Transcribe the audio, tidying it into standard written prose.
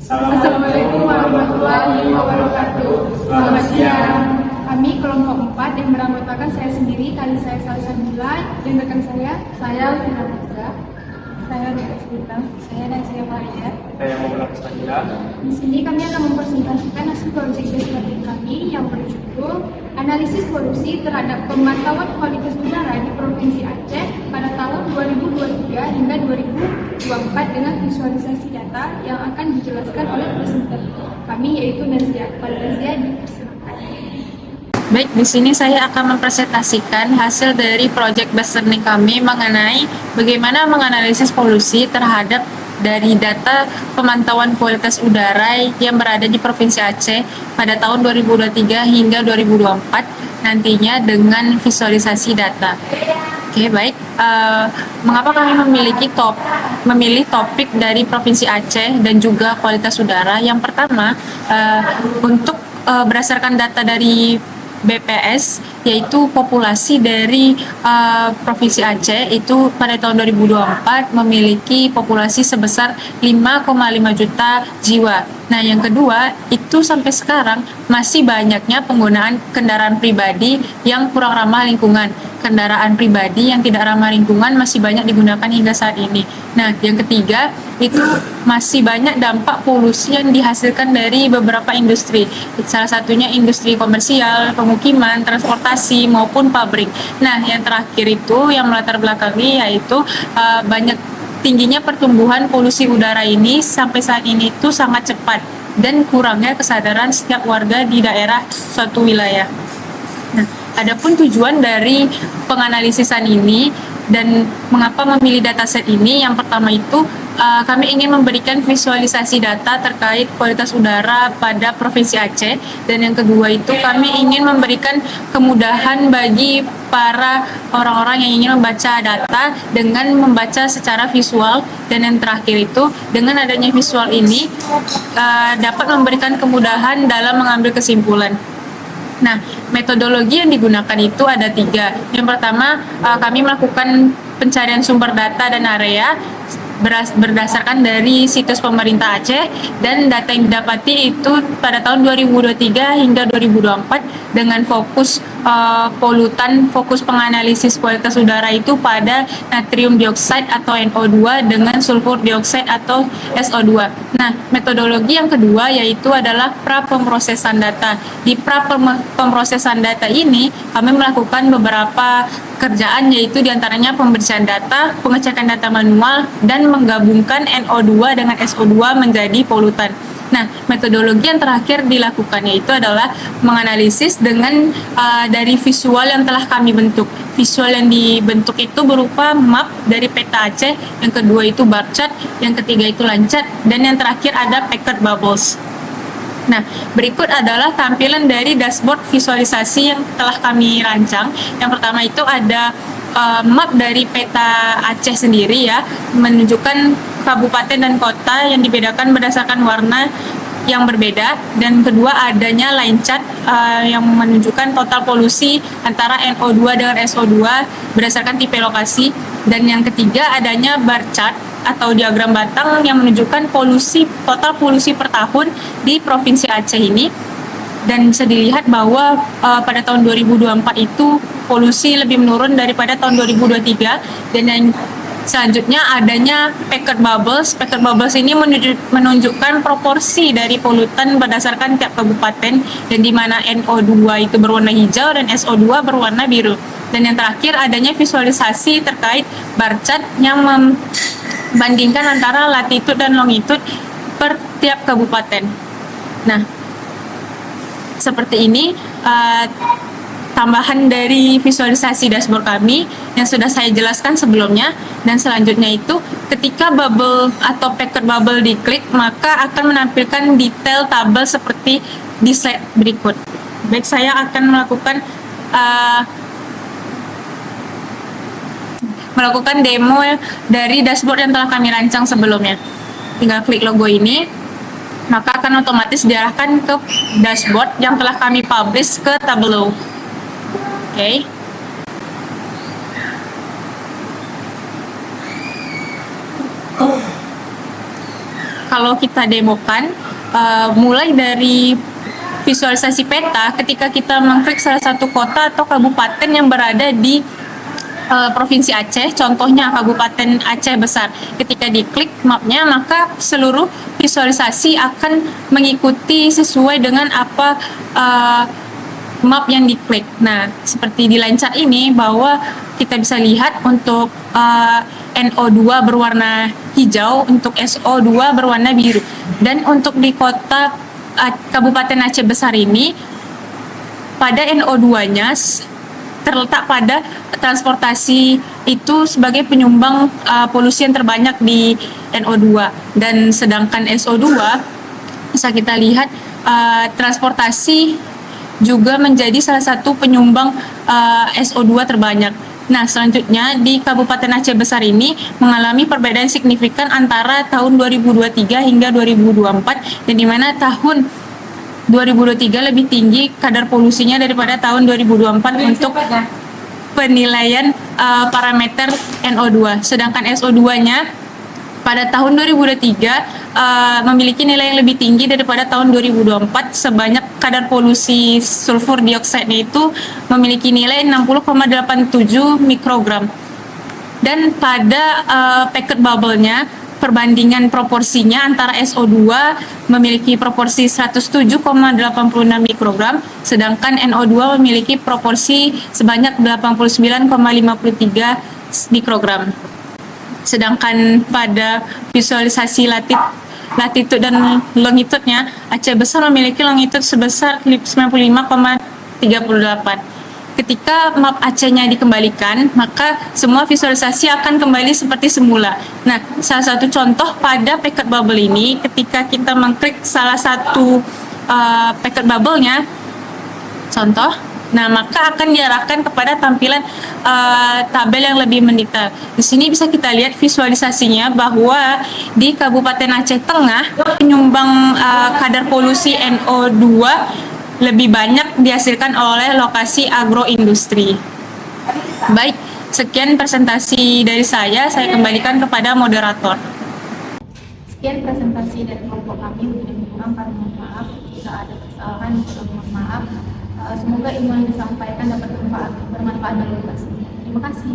Assalamualaikum warahmatullahi wabarakatuh. Selamat siang. Kami kelompok 4 yang beranggotakan saya sendiri, Kalisa Salsabila, dan rekan saya Alvina Putra, saya Ria Bintang, saya Nazia Maria. Saya Muhammad Sabila. Di sini kami akan mempresentasikan hasil proyek studi kami yang berjudul Analisis Polusi terhadap Pemantauan Kualitas Udara di Provinsi Aceh pada tahun 2023 hingga 2024 dengan visualisasi data yang akan dijelaskan oleh presenter kami yaitu Nazia. Pada Nazia dipersilakan. Baik, di sini saya akan mempresentasikan hasil dari proyek Basarni kami mengenai bagaimana menganalisis polusi terhadap dari data pemantauan kualitas udara yang berada di Provinsi Aceh pada tahun 2023 hingga 2024 nantinya dengan visualisasi data. Oke, baik. Mengapa kami memilih topik dari Provinsi Aceh dan juga kualitas udara? Yang pertama, untuk berdasarkan data dari BPS, yaitu populasi dari Provinsi Aceh itu pada tahun 2024 memiliki populasi sebesar 5,5 juta jiwa. Nah, yang kedua, itu sampai sekarang masih banyaknya penggunaan kendaraan pribadi yang kurang ramah lingkungan. Kendaraan pribadi yang tidak ramah lingkungan masih banyak digunakan hingga saat ini. Nah, yang ketiga, itu masih banyak dampak polusi yang dihasilkan dari beberapa industri. Salah satunya industri komersial, pemukiman, transportasi, maupun pabrik. Nah, yang terakhir itu yang melatar belakangi yaitu banyak tingginya pertumbuhan polusi udara ini sampai saat ini itu sangat cepat dan kurangnya kesadaran setiap warga di daerah suatu wilayah. Nah, adapun tujuan dari penganalisisan ini dan mengapa memilih dataset ini, yang pertama itu kami ingin memberikan visualisasi data terkait kualitas udara pada Provinsi Aceh, dan yang kedua itu kami ingin memberikan kemudahan bagi para orang-orang yang ingin membaca data dengan membaca secara visual, dan yang terakhir itu dengan adanya visual ini dapat memberikan kemudahan dalam mengambil kesimpulan. Nah, metodologi yang digunakan itu ada 3. Yang pertama, kami melakukan pencarian sumber data dan area berdasarkan dari situs pemerintah Aceh, dan data yang didapati itu pada tahun 2023 hingga 2024 dengan fokus polutan, fokus penganalisis kualitas udara itu pada natrium dioksida atau NO2 dengan sulfur dioksida atau SO2. Nah, metodologi yang kedua yaitu adalah pra-pemrosesan data. Di pra-pemrosesan data ini kami melakukan beberapa kerjaan, yaitu diantaranya pembersihan data, pengecekan data manual, dan menggabungkan NO2 dengan SO2 menjadi polutan. Nah, metodologi yang terakhir dilakukannya itu adalah menganalisis dengan dari visual yang telah kami bentuk. Visual yang dibentuk itu berupa map dari peta Aceh, yang kedua itu bar chart, yang ketiga itu line chart, dan yang terakhir ada packet bubbles. Nah, berikut adalah tampilan dari dashboard visualisasi yang telah kami rancang. Yang pertama itu ada map dari peta Aceh sendiri ya, menunjukkan kabupaten dan kota yang dibedakan berdasarkan warna yang berbeda, dan kedua adanya line chart yang menunjukkan total polusi antara NO2 dengan SO2 berdasarkan tipe lokasi, dan yang ketiga adanya bar chart atau diagram batang yang menunjukkan total polusi per tahun di Provinsi Aceh ini. Dan bisa dilihat bahwa pada tahun 2024 itu polusi lebih menurun daripada tahun 2023, dan yang selanjutnya adanya packet bubbles. Packet bubbles ini menunjukkan proporsi dari polutan berdasarkan tiap kabupaten, dan di mana NO2 itu berwarna hijau dan SO2 berwarna biru. Dan yang terakhir adanya visualisasi terkait bar chart yang membandingkan antara latitude dan longitude per tiap kabupaten. Nah, seperti ini tambahan dari visualisasi dashboard kami yang sudah saya jelaskan sebelumnya. Dan selanjutnya itu ketika bubble atau packet bubble diklik, maka akan menampilkan detail tabel seperti di slide berikut. Baik, saya akan melakukan demo dari dashboard yang telah kami rancang sebelumnya. Tinggal klik logo ini, maka akan otomatis diarahkan ke dashboard yang telah kami publish ke Tableau. Oke. kalau kita demokan, mulai dari visualisasi peta ketika kita mengklik salah satu kota atau kabupaten yang berada di Provinsi Aceh, contohnya Kabupaten Aceh Besar. Ketika diklik mapnya, maka seluruh visualisasi akan mengikuti sesuai dengan apa map yang diklik. Nah, seperti di line chart ini bahwa kita bisa lihat untuk NO2 berwarna hijau, untuk SO2 berwarna biru. Dan untuk di kota Kabupaten Aceh Besar ini, pada NO2-nya terletak pada transportasi itu sebagai penyumbang polusi yang terbanyak di NO2, dan sedangkan SO2 bisa kita lihat transportasi juga menjadi salah satu penyumbang SO2 terbanyak. Nah, selanjutnya di Kabupaten Aceh Besar ini mengalami perbedaan signifikan antara tahun 2023 hingga 2024, dan di mana tahun 2023 lebih tinggi kadar polusinya daripada tahun 2024 untuk penilaian parameter NO2. Sedangkan SO2-nya pada tahun 2023 memiliki nilai yang lebih tinggi daripada tahun 2024, sebanyak kadar polusi sulfur dioksida itu memiliki nilai 60,87 mikrogram. Dan pada packet bubble-nya, perbandingan proporsinya antara SO2 memiliki proporsi 107,86 mikrogram, sedangkan NO2 memiliki proporsi sebanyak 89,53 mikrogram. Sedangkan pada visualisasi latitude dan longitude-nya, Aceh Besar memiliki longitude sebesar 95,38. Ketika map Aceh-nya dikembalikan, maka semua visualisasi akan kembali seperti semula. Nah, salah satu contoh pada packet bubble ini, ketika kita mengklik salah satu packet bubble-nya, contoh, nah maka akan diarahkan kepada tampilan tabel yang lebih mendetail. Di sini bisa kita lihat visualisasinya bahwa di Kabupaten Aceh Tengah, penyumbang kadar polusi NO2 lebih banyak dihasilkan oleh lokasi agroindustri. Baik, sekian presentasi dari saya kembalikan kepada moderator. Sekian presentasi dari kelompok kami. Mohon maaf jika ada kesalahan, mohon maaf. Semoga ilmu yang disampaikan dapat bermanfaat bagi kita semua. Terima kasih.